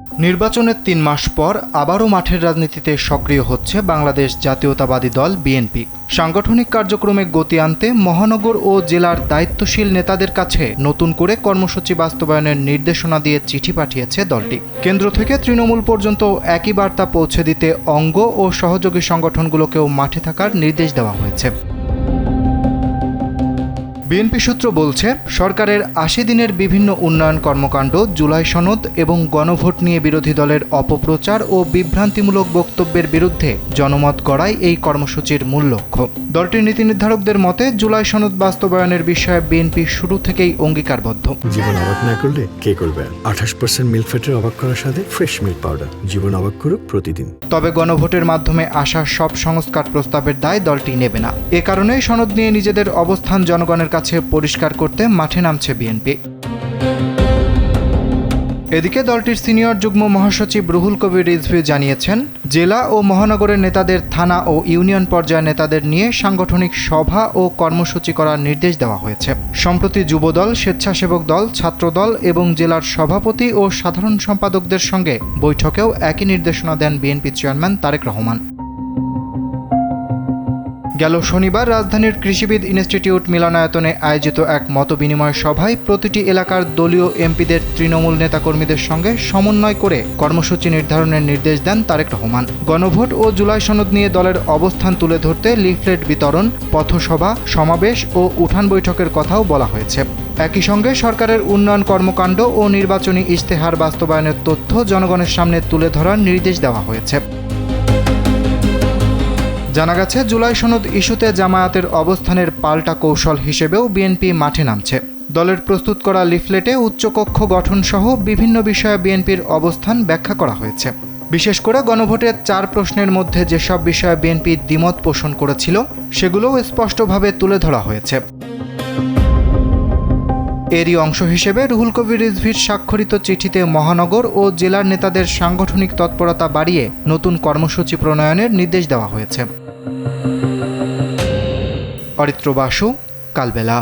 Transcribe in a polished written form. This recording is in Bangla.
নির্বাচনের ৩ মাস পর আবারও মাঠের রাজনীতিতে সক্রিয় হচ্ছে বাংলাদেশ জাতীয়তাবাদী দল বিএনপি। সাংগঠনিক কার্যক্রমে গতি আনতে মহানগর ও জেলার দায়িত্বশীল নেতাদের কাছে নতুন করে কর্মসূচি বাস্তবায়নের নির্দেশনা দিয়ে চিঠি পাঠিয়েছে দলটি। কেন্দ্র থেকে তৃণমূল পর্যন্ত একই বার্তা পৌঁছে দিতে অঙ্গ ও সহযোগী সংগঠনগুলোকেও মাঠে থাকার নির্দেশ দেওয়া হয়েছে। বিএনপি সূত্র বলছে, সরকারের ৮০ দিনের বিভিন্ন উন্নয়ন কর্মকাণ্ড, জুলাই সনদ এবং গণভোট নিয়ে বিরোধী দলের অপপ্রচার ও বিভ্রান্তিমূলক বক্তব্যের বিরুদ্ধে জনমত গড়াই এই কর্মসূচির মূল লক্ষ্য। দলটির নীতি নির্ধারকদের মতে, জুলাই সনদ বাস্তবায়নের বিষয়ে বিএনপি শুরু থেকেই অঙ্গীকারবদ্ধ। জীবন অবাক না করলে কে করবে? 28% মিল্ক ফ্যাটের অবাক করার সাথে ফ্রেশ মিল্ক পাউডার। জীবন অবাক করুক প্রতিদিন। তবে গণভোটের মাধ্যমে আসা সব সংস্কার প্রস্তাবের দায় দলটি নেবে না। এ কারণেই সনদ নিয়ে নিজেদের অবস্থান জনগণের কাছে পরিষ্কার করতে মাঠে নামছে বিএনপি। এদিকে দলটির সিনিয়র যুগ্ম মহাসচিব রুহুল কবির রিজভী জানিয়েছেন, জেলা ও মহানগরের নেতাদের থানা ও ইউনিয়ন পর্যায়ের নেতাদের নিয়ে সাংগঠনিক সভা ও কর্মসূচি করার নির্দেশ দেওয়া হয়েছে। সম্প্রতি যুবদল, স্বেচ্ছাসেবক দল, ছাত্রদল এবং জেলার সভাপতি ও সাধারণ সম্পাদকদের সঙ্গে বৈঠকেও একই নির্দেশনা দেন বিএনপি চেয়ারম্যান তারেক রহমান। গেল শনিবার রাজধানীর কৃষিবিদ ইনস্টিটিউট মিলনায়তনে আয়োজিত এক মতবিনিময় সভায় প্রতিটি এলাকার দলীয় এমপিদের তৃণমূল নেতাকর্মীদের সঙ্গে সমন্বয় করে কর্মসূচি নির্ধারণের নির্দেশ দেন তারেক রহমান। গণভোট ও জুলাই সনদ নিয়ে দলের অবস্থান তুলে ধরতে লিফলেট বিতরণ, পথসভা, সমাবেশ ও উঠান বৈঠকের কথাও বলা হয়েছে। একই সঙ্গে সরকারের উন্নয়ন কর্মকাণ্ড ও নির্বাচনী ইশতেহার বাস্তবায়নের তথ্য জনগণের সামনে তুলে ধরার নির্দেশ দেওয়া হয়েছে। জানা গেছে, জুলাই সনদ ইস্যুতে জামায়াতের অবস্থানের পাল্টা কৌশল হিসেবেও বিএনপি মাঠে নামছে। দলের প্রস্তুত করা লিফলেটে উচ্চকক্ষ গঠন সহ বিভিন্ন বিষয়ে বিএনপির অবস্থান ব্যাখ্যা করা হয়েছে। বিশেষ করে গণভোটের ৪ প্রশ্নের মধ্যে যেসব বিষয়ে বিএনপি দ্বিমত পোষণ করেছিল সেগুলোও স্পষ্টভাবে তুলে ধরা হয়েছে। এরই অংশ হিসেবে রুহুল কবির রিজভীর স্বাক্ষরিত চিঠিতে মহানগর ও জেলার নেতাদের সাংগঠনিক তৎপরতা বাড়িয়ে নতুন কর্মসূচি প্রণয়নের নির্দেশ দেওয়া হয়েছে। অরিত্র বাসু, কালবেলা।